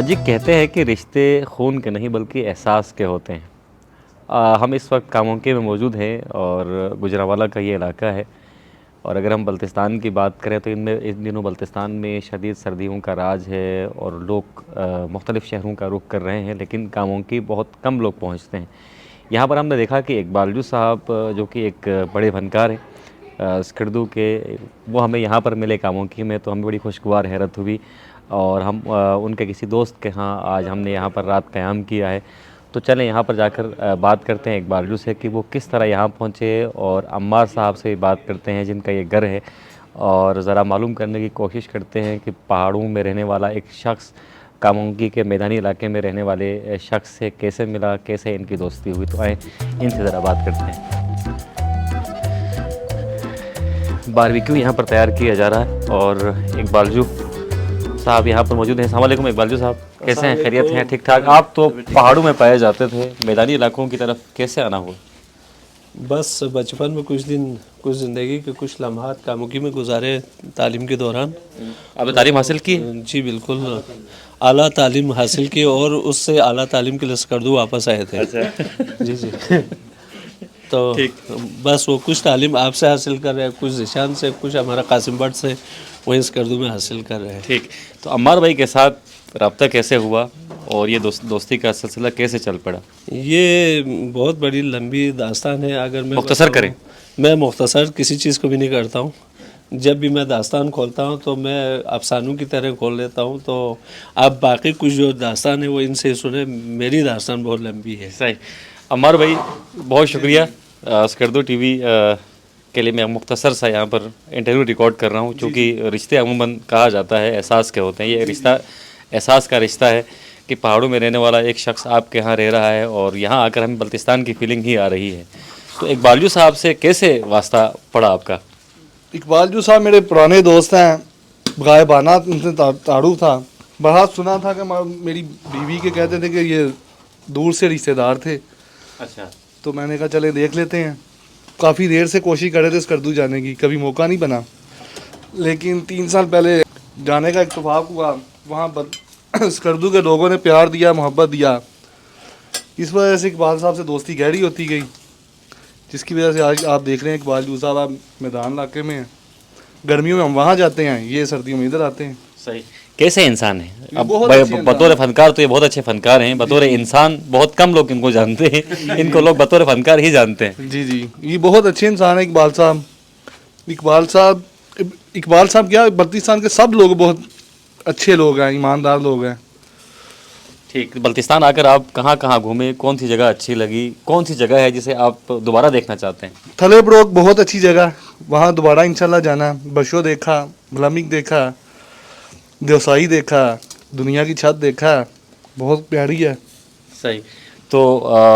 जी कहते हैं कि रिश्ते खून के नहीं बल्कि एहसास के होते हैं। हम इस वक्त कामोंके में मौजूद हैं और गुजरांवाला का ये इलाका है। और अगर हम बल्तिस्तान की बात करें तो इनमें इन दिनों बल्तिस्तान में शदीद सर्दियों का राज है और लोग मुख्तलिफ़ शहरों का रुख कर रहे हैं, लेकिन कामोंके बहुत कम लोग पहुँचते हैं। यहाँ पर हमने देखा कि इकबालजू साहब जो कि एक बड़े फनकार हैं स्कर्दू के, वो हमें यहाँ पर मिले कामोंके में, तो हमें बड़ी खुशगवार हैरत हुई। और हम उनके किसी दोस्त के यहाँ आज हमने यहाँ पर रात क़याम किया है। तो चलें यहाँ पर जाकर बात करते हैं इकबालजू से कि वो किस तरह यहाँ पहुँचे, और अम्मार साहब से बात करते हैं जिनका ये घर है, और ज़रा मालूम करने की कोशिश करते हैं कि पहाड़ों में रहने वाला एक शख्स कामोंके के मैदानी इलाके में रहने वाले शख्स से कैसे मिला, कैसे इनकी दोस्ती हुई। तो आए इनसे ज़रा बात करते हैं। बारबेक्यू यहाँ पर तैयार किया जा रहा है और इकबालजू साहब यहाँ पर मौजूद हैं। अस्सलाम वालेकुम इकबालजू साहब, कैसे हैं? खैरियत हैं? ठीक ठाक। आप तो पहाड़ों में पाए जाते थे, मैदानी इलाकों की तरफ कैसे आना हुआ? बस बचपन में कुछ दिन, कुछ ज़िंदगी के कुछ लम्हात कामोंके में गुजारे तालीम के दौरान। आपने तालीम हासिल की? जी बिल्कुल, आला तालीम हासिल की और उससे आला तालीम के लिए स्कर्दू वापस आए थे। अच्छा। जी जी। तो बस वो कुछ तालीम आपसे हासिल कर रहे हैं, कुछ ज़िशान से, कुछ हमारा कासिम भट्ट से, वहीं स्कर्दू में हासिल कर रहे हैं। ठीक, तो अम्मार भाई के साथ रब्ता कैसे हुआ और ये दोस्ती का सिलसिला कैसे चल पड़ा? ये बहुत बड़ी लंबी दास्तान है। अगर मैं मुख्तसर करें। मैं मुख्तसर किसी चीज़ को भी नहीं करता हूँ। जब भी मैं दास्तान खोलता हूँ तो मैं अफसानों की तरह खोल लेता हूँ। तो आप बाकी कुछ जो दास्तान है वो इनसे सुने, मेरी दास्तान बहुत लंबी है। सही। अम्मार भाई बहुत शुक्रिया। स्कर्दू टीवी के लिए मैं मुख्तसर सा यहाँ पर इंटरव्यू रिकॉर्ड कर रहा हूँ, क्योंकि रिश्ते अमूमन कहा जाता है एहसास के होते हैं। ये रिश्ता एहसास का रिश्ता है कि पहाड़ों में रहने वाला एक शख्स आपके यहाँ रह रहा है और यहाँ आकर हमें बल्तिस्तान की फीलिंग ही आ रही है। तो इकबालजू साहब से कैसे वास्ता पड़ा आपका? इकबालजू साहब मेरे पुराने दोस्त हैं, गायबाना उनसे तारुफ था। बहुत सुना था कि मेरी बीवी के कहते थे कि ये दूर से रिश्तेदार थे। अच्छा। तो मैंने कहा चले देख लेते हैं। काफ़ी देर से कोशिश कर रहे थे स्कर्दू जाने की, कभी मौका नहीं बना, लेकिन 3 साल पहले जाने का इत्तेफाक हुआ। वहाँ स्कर्दू के लोगों ने प्यार दिया, मोहब्बत दिया। इस वजह से इकबाल साहब से दोस्ती गहरी होती गई, जिसकी वजह से आज आप देख रहे हैं इकबालजू साहब आप मैदान इलाके में हैं। गर्मियों में हम वहाँ जाते हैं, ये सर्दियों में इधर आते हैं। सही। कैसे इंसान है? अब बहुत अच्छे इंसान बतौर फनकार तो ये बहुत अच्छे फनकार हैं, बतौर इंसान बहुत कम लोग इनको जानते हैं। इनको लोग बतौर फनकार ही जानते हैं। जी जी, ये बहुत अच्छे इंसान है इकबाल साहब। इकबाल साहब क्या, बल्तिस्तान के सब लोग बहुत अच्छे लोग हैं, ईमानदार लोग हैं। ठीक, बल्तिस्तान आकर आप कहाँ कहाँ घूमे, कौन सी जगह अच्छी लगी, कौन सी जगह है जिसे आप दोबारा देखना चाहते हैं? थले ब्रोक बहुत अच्छी जगह, वहाँ दोबारा इंशाल्लाह जाना है। बशो देखा, भलामिक देखा, देवसाई देखा, दुनिया की छत देखा, बहुत प्यारी है। सही। तो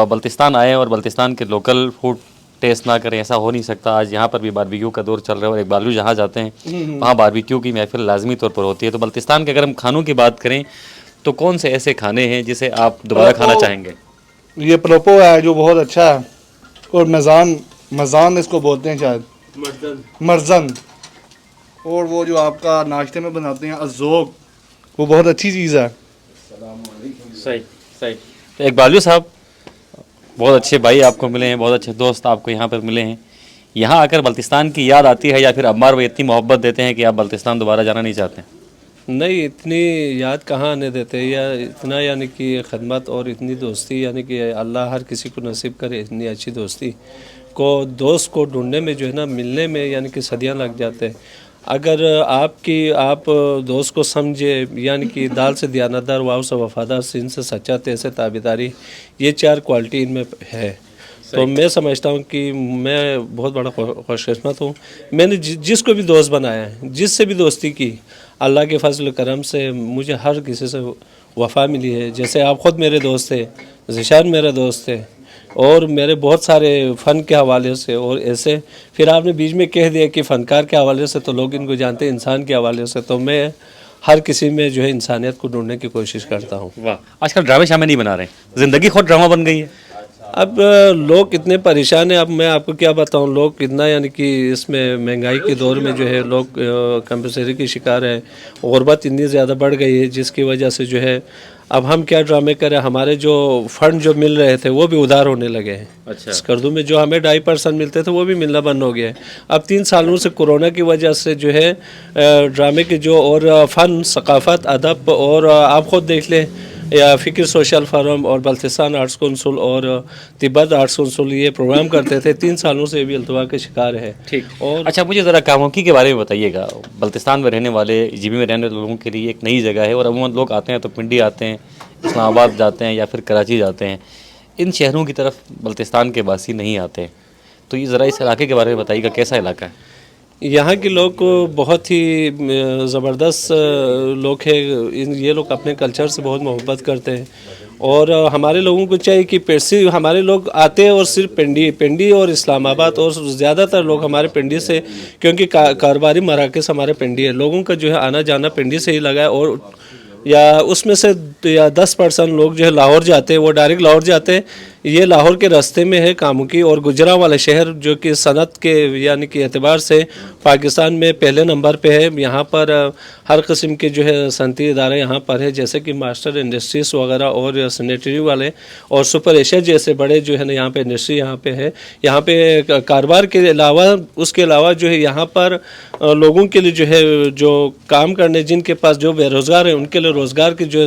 बल्तिस्तान आए और बल्तिस्तान के लोकल फूड टेस्ट ना करें, ऐसा हो नहीं सकता। आज यहाँ पर भी बारबेक्यू का दौर चल रहा है और इकबालजू जहाँ जाते हैं वहाँ बारबेक्यू की महफिल लाजमी तौर पर होती है। तो बल्तिस्तान के अगर हम खानों की बात करें तो कौन से ऐसे खाने हैं जिसे आप दोबारा खाना चाहेंगे? ये प्रोपो है जो बहुत अच्छा है, और मज़ान इसको बोलते हैं शायद, मर्जन। और वो जो आपका नाश्ते में बनाते हैं अज़ोक, वो बहुत अच्छी चीज़ है। सही सही। तो इकबालजू साहब बहुत अच्छे भाई आपको मिले हैं, बहुत अच्छे दोस्त आपको यहाँ पर मिले हैं। यहाँ आकर बल्तिस्तान की याद आती है या फिर अम्मार भाई इतनी मोहब्बत देते हैं कि आप बल्तिस्तान दोबारा जाना नहीं चाहते? नहीं, इतनी याद कहाँ आने देते, या इतना यानी कि खदमत और इतनी दोस्ती, यानी कि अल्लाह हर किसी को नसीब करे इतनी अच्छी दोस्ती को। दोस्त को ढूंढने में जो है ना, मिलने में यानी कि सदियाँ लग जाते हैं। अगर आप दोस्त को समझे, यानी कि दाल से दयानतदार, वाव से वफादार, सीन से सच्चा, ते से ताबेदारी, ये 4 क्वालिटी इनमें है। तो मैं समझता हूँ कि मैं बहुत बड़ा खुशकिस्मत हूँ। मैंने जिसको भी दोस्त बनाया है, जिससे भी दोस्ती की, अल्लाह के फजल करम से मुझे हर किसी से वफ़ा मिली है। जैसे आप ख़ुद मेरे दोस्त थे, ज़िशान मेरे दोस्त थे, और मेरे बहुत सारे फ़न के हवाले से और ऐसे। फिर आपने बीच में कह दिया कि फ़नकार के हवाले से, तो लोग इनको जानते हैं इंसान के हवाले से, तो मैं हर किसी में जो है इंसानियत को ढूंढने की कोशिश करता हूँ। वाह, आजकल ड्रामे शामे नहीं बना रहे, ज़िंदगी खुद ड्रामा बन गई है। अब लोग कितने परेशान हैं, अब मैं आपको क्या बताऊं, लोग कितना यानी कि इसमें महंगाई के दौर में जो है लोग कंपल्सरी के शिकार है, गुर्बत इतनी ज़्यादा बढ़ गई है जिसकी वजह से जो है अब हम क्या ड्रामे करें, हमारे जो फंड जो मिल रहे थे वो भी उधार होने लगे हैं। अच्छा। स्कर्दू में जो हमें 2.5% मिलते थे वो भी मिलना बंद हो गया है। अब 3 सालों से कोरोना की वजह से जो है ड्रामे के जो और फ़न, सकाफ़त, अदब और आप ख़ुद देख लें या फ़िक्र सोशल फोरम और बल्तिस्तान आर्ट्स कौंसिल और तिब्बत आर्ट्स कौंसिल ये प्रोग्राम करते थे, 3 सालों से भी अल्तवा के शिकार है। ठीक। और अच्छा, मुझे ज़रा कामोकी के बारे में बताइएगा। बल्तिस्तान में रहने वाले, जीबी में रहने वाले लोगों के लिए एक नई जगह है और अमूमन लोग आते हैं तो पिंडी आते हैं, इस्लामाबाद जाते हैं या फिर कराची जाते हैं। इन शहरों की तरफ बल्तिस्तान के वासी नहीं आते, तो ये ज़रा इस इलाके के बारे में बताइएगा, कैसा इलाका है? यहाँ के लोग बहुत ही ज़बरदस्त लोग हैं। ये लोग अपने कल्चर से बहुत मोहब्बत करते हैं और हमारे लोगों को चाहिए कि सिर्फ हमारे लोग आते हैं और सिर्फ पिंडी और इस्लामाबाद और ज़्यादातर लोग हमारे पिंडी से, क्योंकि कारोबारी मराकज़ हमारे पिंडी है, लोगों का जो है आना जाना पिंडी से ही लगा है। और या उसमें से या 10% लोग जो है लाहौर जाते हैं, वो डायरेक्ट लाहौर जाते हैं। ये लाहौर के रास्ते में है कामुकी और गुजरांवाला शहर, जो कि सनत के यानी कि एतबार से पाकिस्तान में पहले नंबर पे है। यहाँ पर हर किस्म के जो है सनती इदारे यहाँ पर है, जैसे कि मास्टर इंडस्ट्रीज वगैरह और सैनिटरी वाले और सुपर एशिया जैसे बड़े जो है ना यहाँ पे इंडस्ट्री यहाँ पे है। यहाँ पे कारोबार के अलावा, उसके अलावा जो है यहाँ पर लोगों के लिए जो है जो काम करने, जिनके पास जो बेरोज़गार है उनके लिए रोज़गार की जो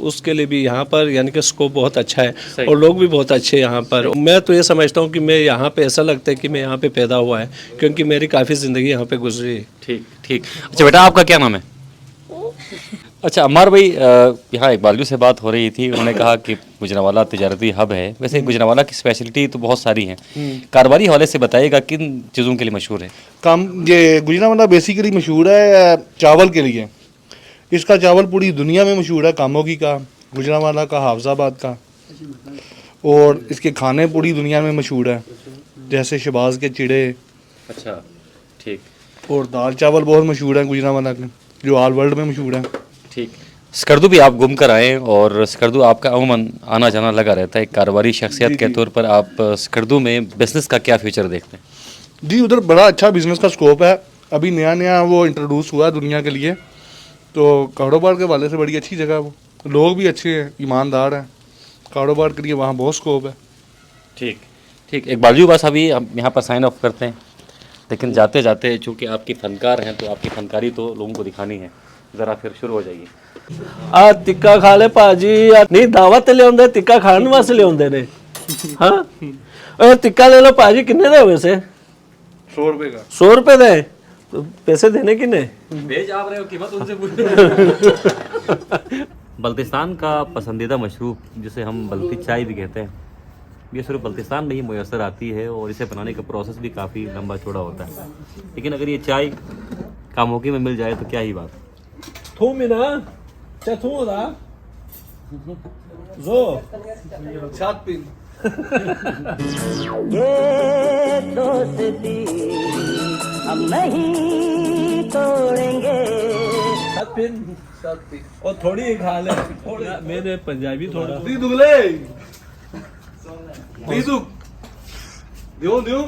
उसके लिए भी यहाँ पर यानी कि स्कोप बहुत अच्छा है और लोग भी बहुत अच्छे यहाँ पर। मैं तो ये समझता हूँ कि मैं यहाँ पे, ऐसा लगता है कि मैं यहाँ पे पैदा हुआ है, क्योंकि मेरी काफ़ी ज़िंदगी यहाँ पे गुजरी है। ठीक ठीक। अच्छा बेटा, आपका क्या नाम है? अच्छा अम्मार भाई, यहाँ इकबाल जी से बात हो रही थी, उन्होंने कहा कि गुजरांवाला तिजारती हब है। वैसे गुजरांवाला की स्पेशलिटी तो बहुत सारी हैं, कारोबारी हवाले से बताइएगा किन चीज़ों के लिए मशहूर है? ये गुजरांवाला बेसिकली मशहूर है चावल के लिए। इसका चावल पूरी दुनिया में मशहूर है, कामोगी का, गुजरांवाला का, हाफजाबाद का। और इसके खाने पूरी दुनिया में मशहूर है, जैसे शहबाज के चिड़े। अच्छा ठीक। और दाल चावल बहुत मशहूर है गुजरांवाला के, जो ऑल वर्ल्ड में मशहूर है। ठीक। स्कर्दू भी आप घूम कर आए और स्कर्दू आपका अमूमन आना जाना लगा रहता है। एक कारोबारी शख्सियत के तौर पर आप स्कर्दू में बिज़नेस का क्या फ्यूचर देखते हैं? जी, उधर बड़ा अच्छा बिज़नेस का स्कोप है। अभी नया नया वो इंट्रोड्यूस हुआ है दुनिया के लिए, तो कारोबार के वाले से बड़ी अच्छी जगह है वो। लोग भी अच्छे हैं, ईमानदार हैं, कारोबार के लिए वहाँ बहुत स्कोप है। ठीक ठीक। एक बाजू बस अभी हम यहाँ पर साइन ऑफ करते हैं, लेकिन जाते जाते चूँकि आपकी फ़नकार हैं तो आपकी फ़नकारी तो लोगों को दिखानी है, ज़रा फिर शुरू हो जाइए। आ टिक्का खा ले पाजी, नहीं दावत ले आंदे, टिक्का खाने वास्ते ले आंदे ने। हाँ, और टिक्का ले लो पाजी, कितने दे वैसे? 100 रुपये का। 100 रुपये दे, तो पैसे देने किने? भेज आप रहे हो, कीमत उनसे पूछो। बल्तिस्तान का पसंदीदा मशरूब जिसे हम बल्ती चाय भी कहते हैं, ये सिर्फ बल्तिस्तान में ही मुयसर आती है और इसे बनाने का प्रोसेस भी काफ़ी लंबा चौड़ा होता है। लेकिन अगर ये चाय कामोकी में मिल जाए तो क्या ही बात। थू मिना, क्या थू होता? जो सात पिन। ये दोस्ती हम नहीं तोड़ेंगे। सात पिन और थोड़ी ही खा ले। मैंने पंजाबी थोड़ा दी दुगले दी दुग दियो दियो।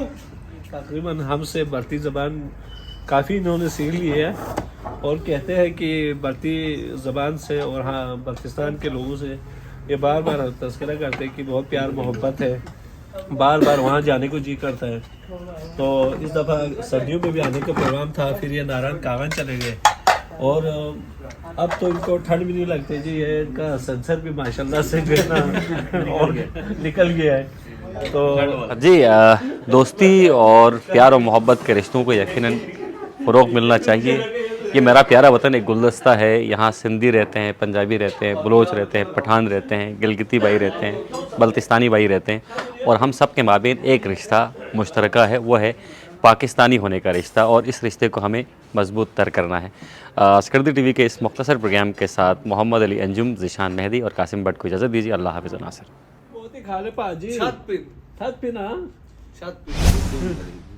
तकरीबन हमसे बढ़ती ज़बान काफ़ी इन्होंने सीख ली है और कहते हैं कि बढ़ती ज़बान से और हाँ बल्तिस्तान के लोगों से ये बार बार तज़किरा करते हैं कि बहुत प्यार मोहब्बत है, बार बार वहाँ जाने को जी करता है। तो इस दफ़ा सर्दियों में भी आने का प्रोग्राम था, फिर ये नारायण कागन चले गए और अब तो इनको ठंड भी नहीं लगती जी। ये इनका सेंसर भी माशाल्लाह से जो है ना और निकल गया है। तो जी, दोस्ती और प्यार और मोहब्बत के रिश्तों को यकीनन फ़रोग़ मिलना चाहिए। ये मेरा प्यारा वतन एक गुलदस्ता है, यहाँ सिंधी रहते हैं, पंजाबी रहते हैं, बलोच रहते हैं, पठान रहते हैं, गिलगिती भाई रहते हैं, बल्तिस्तानी भाई रहते हैं और हम सब के माबेन एक रिश्ता मुश्तरका है, वो है पाकिस्तानी होने का रिश्ता और इस रिश्ते को हमें मजबूत तर करना है। स्कर्दी टीवी के इस मुख्तसर प्रोग्राम के साथ मोहम्मद अली अंजुम, ज़ीशान मेहदी और कासिम भट्ट को इजाज़त दीजिए। अल्लाह हाफ़िज़ नासिर। खा ले पाजी छत पे छत पे ना छत पे